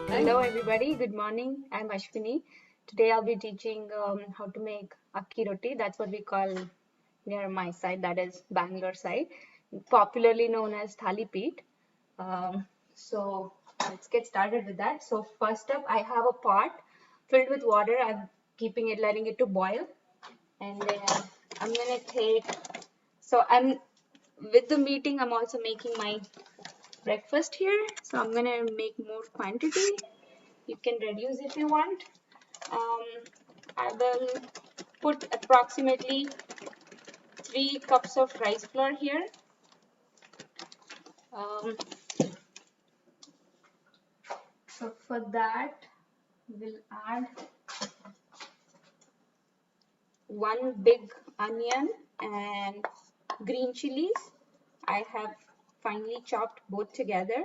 Hello everybody, good morning. I'm Ashwini. Today I'll be teaching how to make Akki roti. That's what we call near my side, that is Bangalore side, popularly known as Thalipeet. So let's get started with that. So first up, I have a pot filled with water. I'm keeping it, letting it to boil. And then I'm gonna take, so I'm with the meeting, I'm also making my breakfast here. So I'm gonna make more quantity. You can reduce if you want. I will put approximately 3 cups of rice flour here. So for that, we'll add 1 big onion and green chilies. I have finely chopped both together.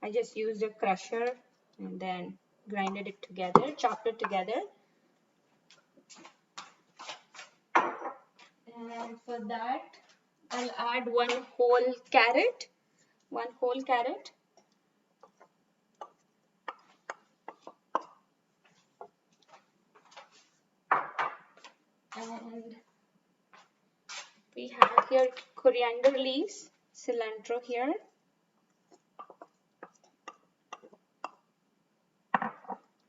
I just used a crusher and then grinded it together, chopped it together. And for that, I'll add 1 whole carrot. 1 whole carrot. And we have here coriander leaves, cilantro here.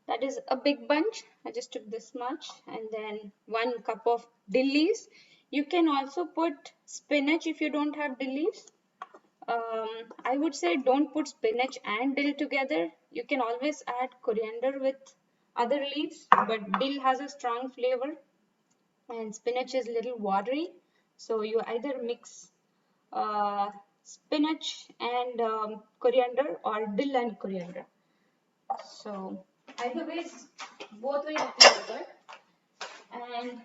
That is a big bunch. I just took this much. And then 1 cup of dill leaves. You can also put spinach if you don't have dill leaves. I would say don't put spinach and dill together. You can always add coriander with other leaves, but dill has a strong flavor and spinach is a little watery. So you either mix spinach and coriander or dill and coriander. So either ways, both ways it will be good. And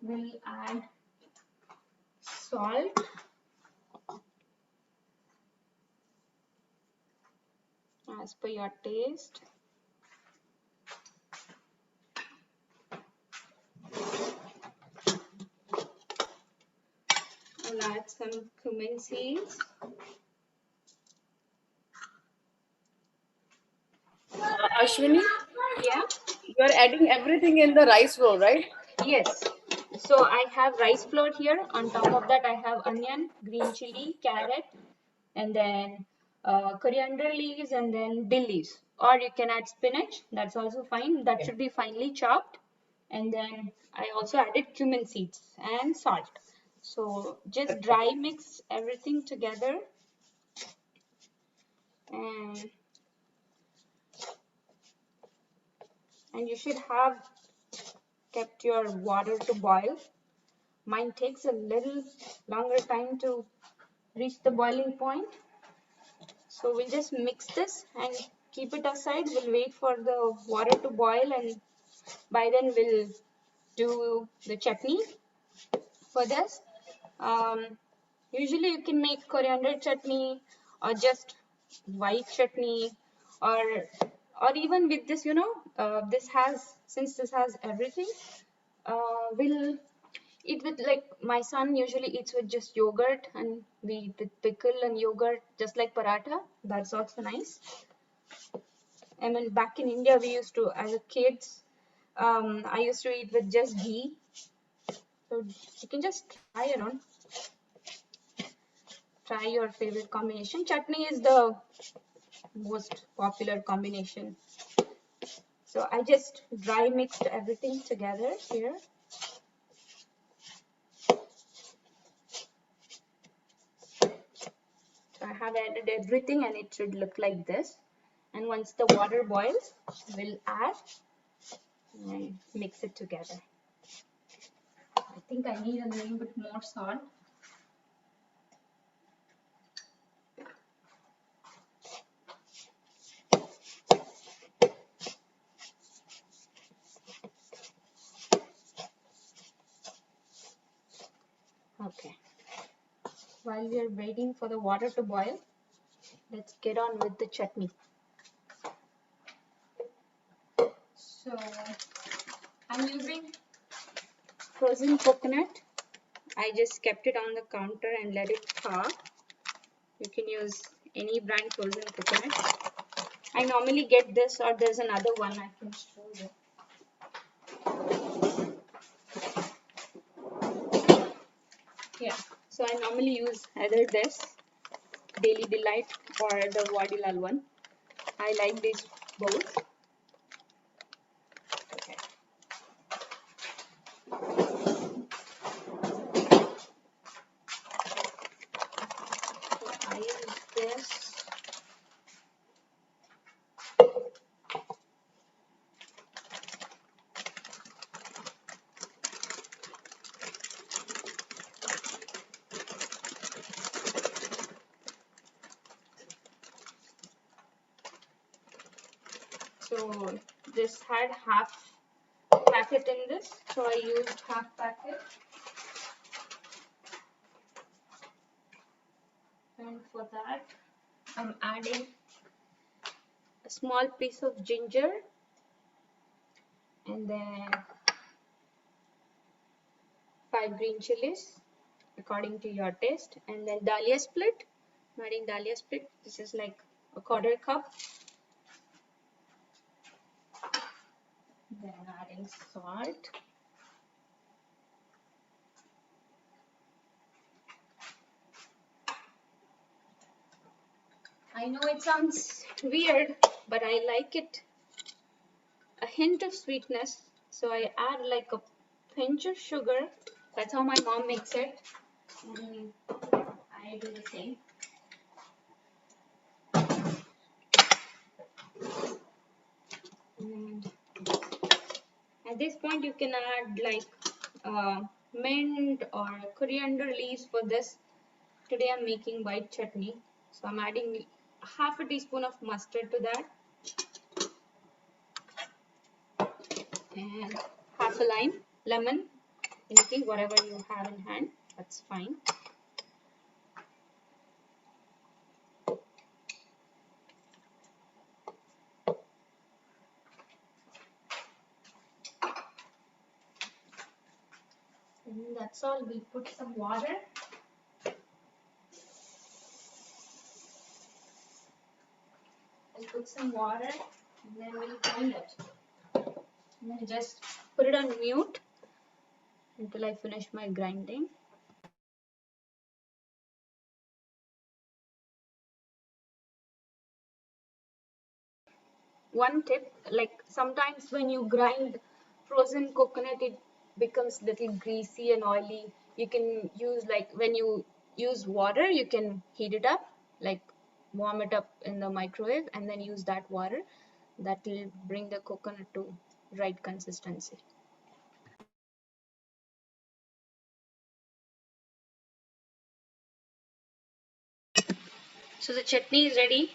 we'll add salt. As per your taste. I'll add some cumin seeds. Ashwini, Yeah. you are adding everything in the rice bowl, right? Yes. So I have rice flour here. On top of that, I have onion, green chili, carrot, and then coriander leaves, and then dill leaves. Or you can add spinach. That's also fine. That should be finely chopped. And then I also added cumin seeds and salt. So just dry mix everything together. And you should have kept your water to boil. Mine takes a little longer time to reach the boiling point. So we'll just mix this and keep it aside. We'll wait for the water to boil, and by then we'll do the chutney for this. Usually you can make coriander chutney or just white chutney, or even with this, since this has everything, we'll eat with, like, my son usually eats with just yogurt, and we eat with pickle and yogurt just like paratha. That's also nice. I mean, back in India, we used to, as a kids, I used to eat with just ghee. So you can just try your favorite combination. Chutney is the most popular combination. So I just dry mixed everything together here. So I have added everything, and it should look like this. And once the water boils, we'll add and mix it together. I think I need a little bit more salt. Okay. While we are waiting for the water to boil, let's get on with the chutney. So I'm using frozen coconut. I just kept it on the counter and let it thaw. You can use any brand frozen coconut. I normally get this, or there's another one I can show you. Yeah, so I normally use either this Daily Delight or the Wadilal one. I like these both. Okay. So I use this. So this had half packet in this, so I used half packet. And for that, I'm adding a small piece of ginger and then 5 green chilies according to your taste, and then Dalia split. I'm adding Dalia split. This is like a quarter cup. Then adding salt. I know it sounds weird, but I like it. A hint of sweetness, so I add like a pinch of sugar. That's how my mom makes it. And I do the same. And at this point, you can add like mint or coriander leaves for this. Today I'm making white chutney, so I'm adding half a teaspoon of mustard to that and half a lemon, anything, whatever you have in hand, that's fine. And that's all. We'll put some water. I'll put some water and then we'll grind it. And then just put it on mute until I finish my grinding. One tip, like sometimes when you grind frozen coconut, it becomes little greasy and oily. You can use, like when you use water, you can heat it up, like warm it up in the microwave and then use that water. That will bring the coconut to right consistency. So the chutney is ready.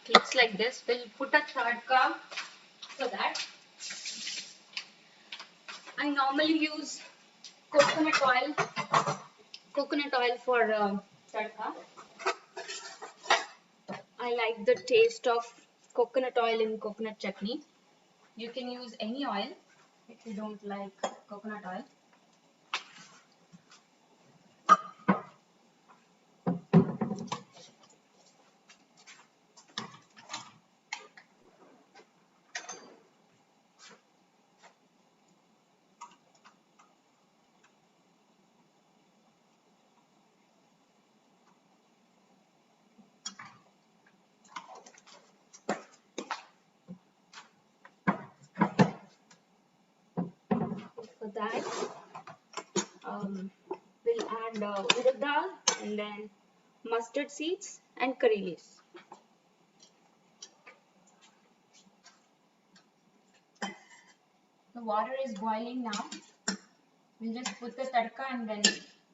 It looks like this. We'll put a tadka for that. I normally use coconut oil for tadka. I like the taste of coconut oil in coconut chutney. You can use any oil if you don't like coconut oil. For that, we'll add urad dal and then mustard seeds and curry leaves. The water is boiling now. We'll just put the tadka and then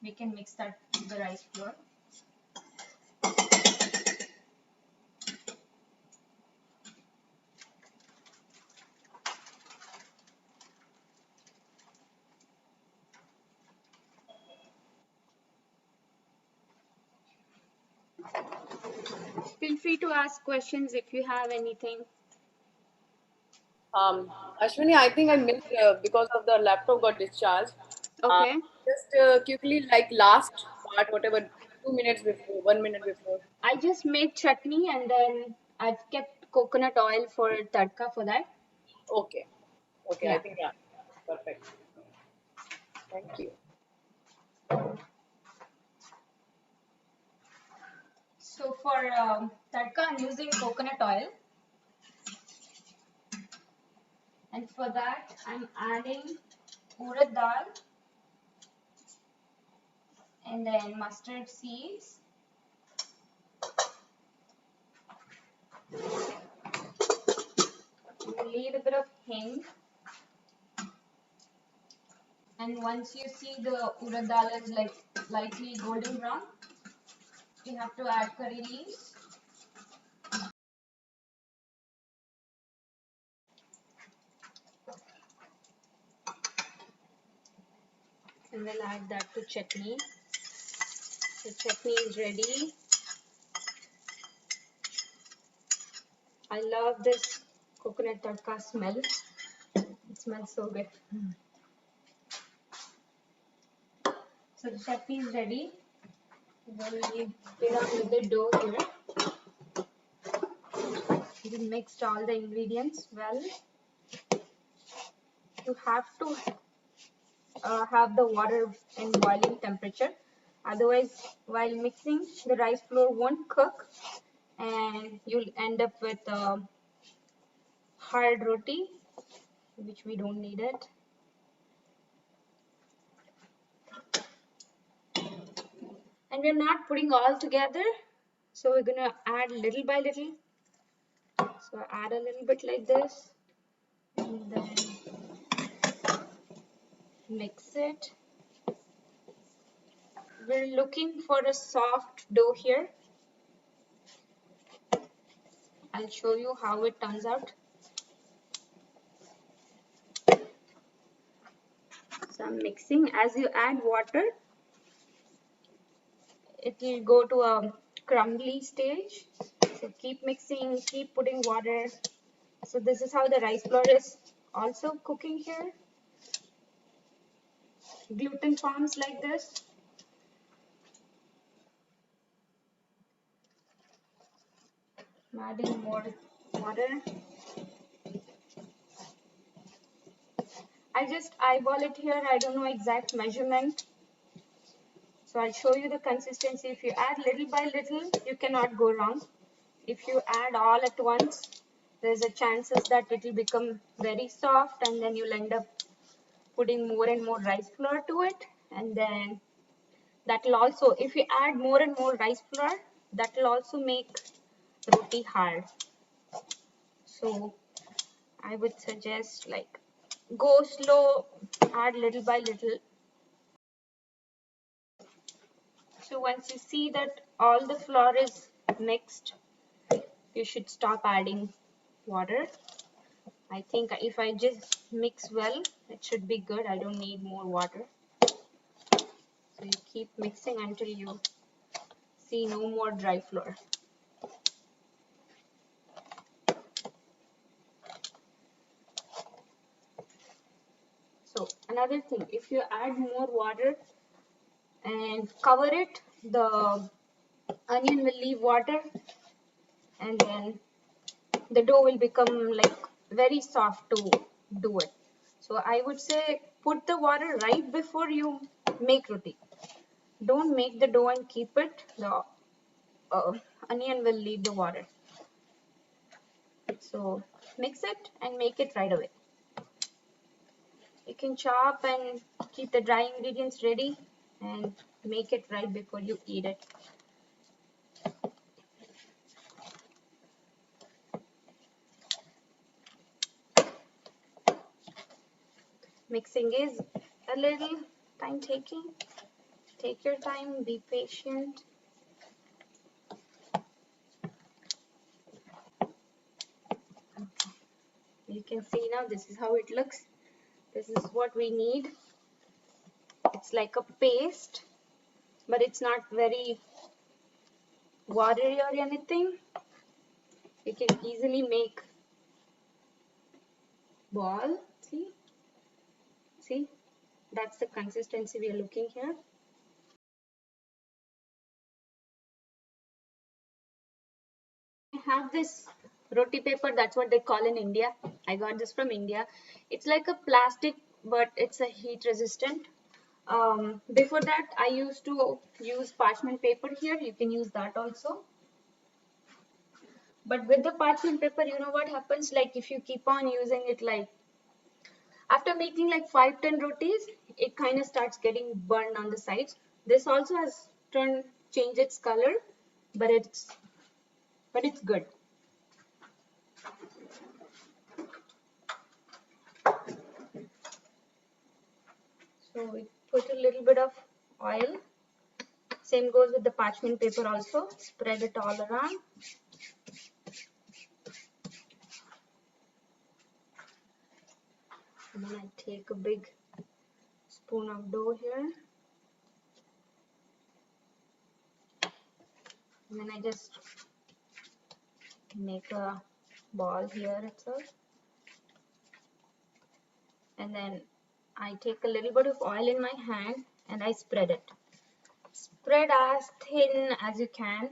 we can mix that with the rice flour. Feel free to ask questions if you have anything. Ashwini, I think I missed because of the laptop got discharged. Uh, Okay. just quickly, like last part, whatever. 2 minutes before, 1 minute before. I just made chutney and then I've kept coconut oil for tadka for that. Okay. Okay, I Yeah. think yeah. Perfect. Thank you. So for tadka, I'm using coconut oil, and for that, I'm adding urad dal and then mustard seeds, and a little bit of hing. And once you see the urad dal is like lightly golden brown, you have to add curry leaves. And we'll add that to chutney. The chutney is ready. I love this coconut tadka smell. It smells so good. So the chutney is ready. We'll get on with the dough here. We mixed all the ingredients well. You have to have the water in boiling temperature. Otherwise, while mixing, the rice flour won't cook and you'll end up with hard roti, which we don't need it. And we're not putting all together, so we're gonna add little by little. So add a little bit like this, and then mix it. We're looking for a soft dough here. I'll show you how it turns out. So I'm mixing. As you add water, it will go to a crumbly stage. So keep mixing, keep putting water. So this is how the rice flour is also cooking here. Gluten forms like this. I'm adding more water. I just eyeball it here. I don't know exact measurement. So I'll show you the consistency. If you add little by little, you cannot go wrong. If you add all at once, there's a chances that it will become very soft and then you'll end up putting more and more rice flour to it. And then that will also, if you add more and more rice flour, that will also make roti hard. So I would suggest like go slow, add little by little. So once you see that all the flour is mixed, you should stop adding water. I think if I just mix well, it should be good. I don't need more water. So you keep mixing until you see no more dry flour. So another thing, if you add more water and cover it, the onion will leave water and then the dough will become like very soft to do it. So I would say put the water right before you make roti. Don't make the dough and keep it. The onion will leave the water. So mix it and make it right away. You can chop and keep the dry ingredients ready and make it right before you eat it. Mixing is a little time taking. Take your time, be patient. You can see now this is how it looks. This is what we need. It's like a paste, but it's not very watery or anything. You can easily make ball. See, that's the consistency we are looking here. have this roti paper, that's what they call in India. I got this from India. It's like a plastic, but it's a heat resistant. Before that, I used to use parchment paper here. You can use that also. But with the parchment paper, you know what happens? Like if you keep on using it, like after making like 5-10 rotis, it kind of starts getting burned on the sides. This also has changed its color, but it's good. So we put a little bit of oil. Same goes with the parchment paper also. Spread it all around. And then I take a big spoon of dough here. And then I just make a ball here itself. And then I take a little bit of oil in my hand and I spread it. Spread as thin as you can.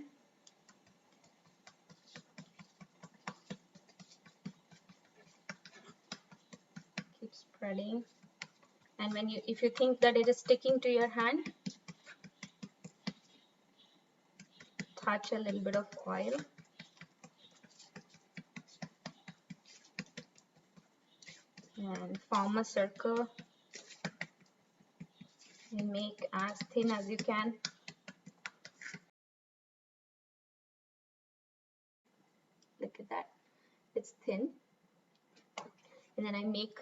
Keep spreading. And if you think that it is sticking to your hand, touch a little bit of oil. And form a circle and make as thin as you can. Look at that, it's thin. And then I make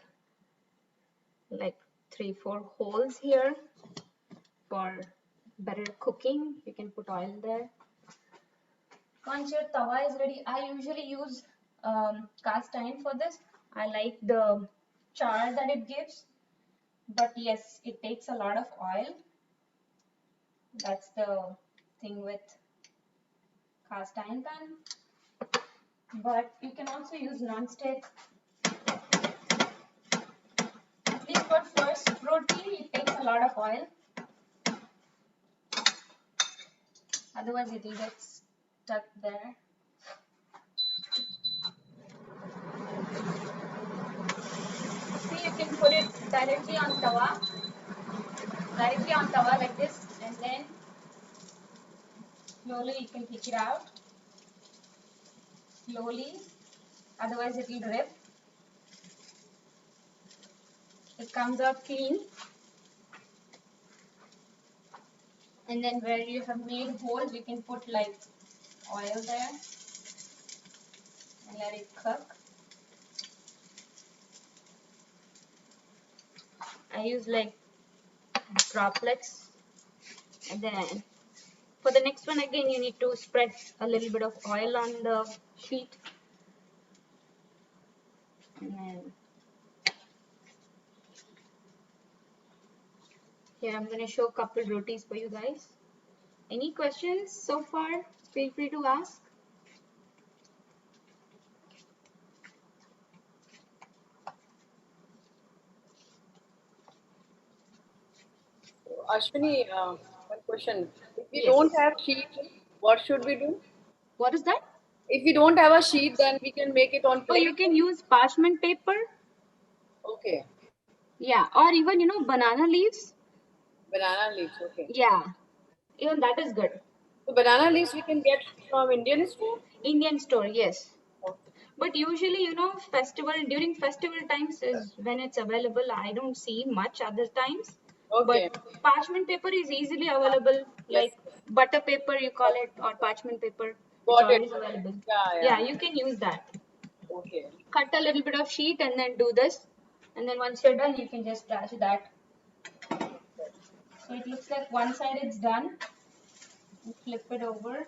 like 3-4 holes here for better cooking. You can put oil there. Once your tawa is ready, I usually use cast iron for this. I like the char that it gives, but yes, it takes a lot of oil. That's the thing with cast iron pan. But you can also use non-stick. At least for first roti, it takes a lot of oil. Otherwise, it will get stuck there. See, you can put it directly on tawa like this, and then slowly you can take it out. Slowly, otherwise it will rip. It comes out clean. And then where you have made holes, you can put like oil there and let it cook. I use like droplets. And then for the next one, again, you need to spread a little bit of oil on the sheet. And then here I'm going to show a couple rotis for you guys. Any questions so far? Feel free to ask. Ashwini, one question. If we Yes. don't have sheet, what should we do? What is that? If we don't have a sheet, then we can make it on Oh, plate. you can use parchment paper. Okay. Yeah, or even, banana leaves. Banana leaves, okay. Yeah, even that is good. So banana leaves we can get from Indian store? Indian store, yes. Okay. But usually, during festival times is when it's available. I don't see much other times. Okay. But parchment paper is easily available, Yes. like butter paper you call it, or parchment paper. It's Got it. always available. Yeah. Yeah, you can use that. Okay. Cut a little bit of sheet and then do this. And then once you're done, you can just trash that. So it looks like one side it's done. And flip it over.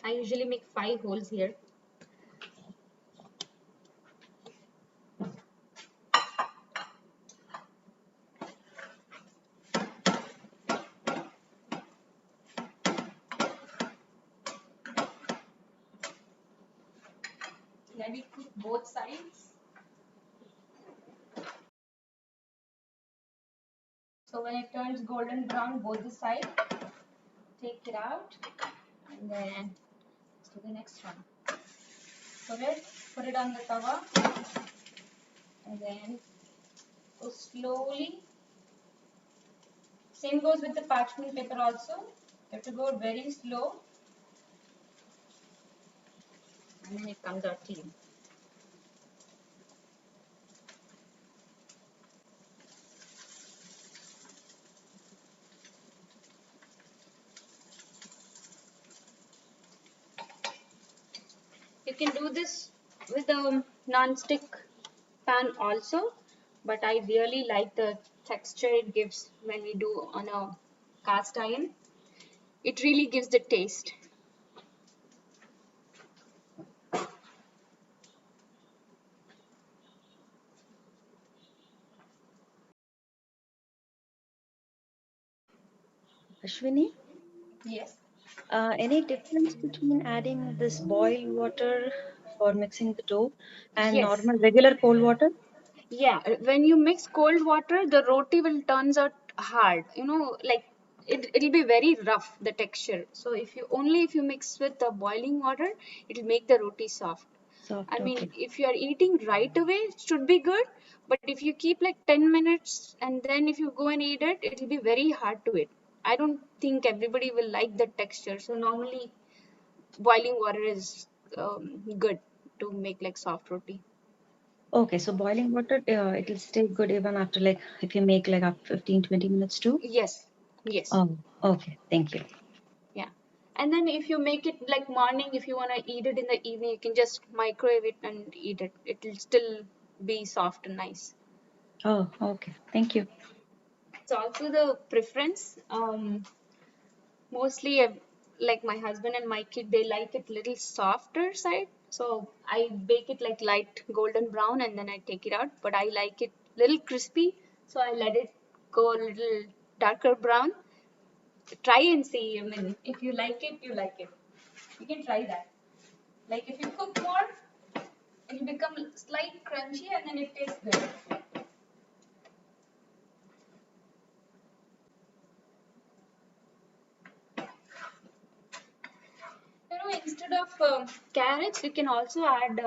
I usually make 5 holes here. Let it cook both sides. So when it turns golden brown both the sides, take it out And then let's do the next one. Put it on the tawa, and then go slowly. Same goes with the parchment paper also. You have to go very slow, and then it comes out clean. You can do this with a non-stick pan also, but I really like the texture it gives when we do on a cast iron. It really gives the taste. Ashwini, Yes. any difference between adding this boiled water for mixing the dough and Yes. normal regular cold water? Yeah, when you mix cold water, the roti will turns out hard. Like it'll be very rough, the texture. So if you mix with the boiling water, it'll make the roti soft. I Soft, mean, okay. if you are eating right away, it should be good. But if you keep like 10 minutes and then if you go and eat it, it'll be very hard to eat. I don't think everybody will like the texture. So normally boiling water is good to make like soft roti. Okay, so boiling water, it'll stay good even after like if you make like after 15, 20 minutes too? Yes, yes. Oh, okay. Thank you. Yeah. And then if you make it like morning, if you want to eat it in the evening, you can just microwave it and eat it. It will still be soft and nice. Oh, okay. Thank you. It's also the preference. Mostly, like my husband and my kid, they like it little softer side. So I bake it like light golden brown and then I take it out. But I like it little crispy, so I let it go a little darker brown. Try and see. I mean, if you like it, you like it. You can try that. Like if you cook more, it'll become slight crunchy and then it tastes good. Instead of carrots, you can also add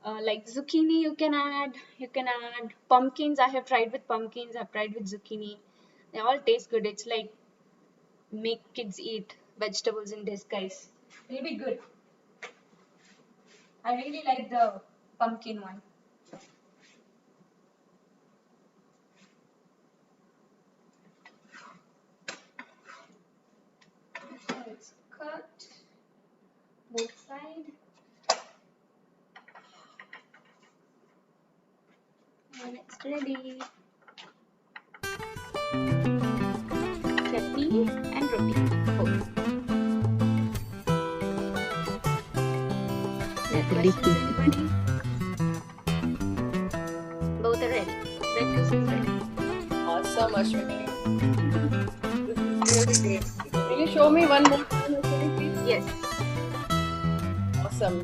like zucchini. You can add pumpkins. I have tried with pumpkins. I've tried with zucchini. They all taste good. It's like make kids eat vegetables in disguise. It'll be good. I really like the pumpkin one. So it's cut both sides. And it's ready. Chutney and roti. Both. Any questions, anybody? Both are ready. Breakfast is ready. Awesome, Ashwini. This is really great. Will you show me one more time, Ashwini, please? Yes. Awesome.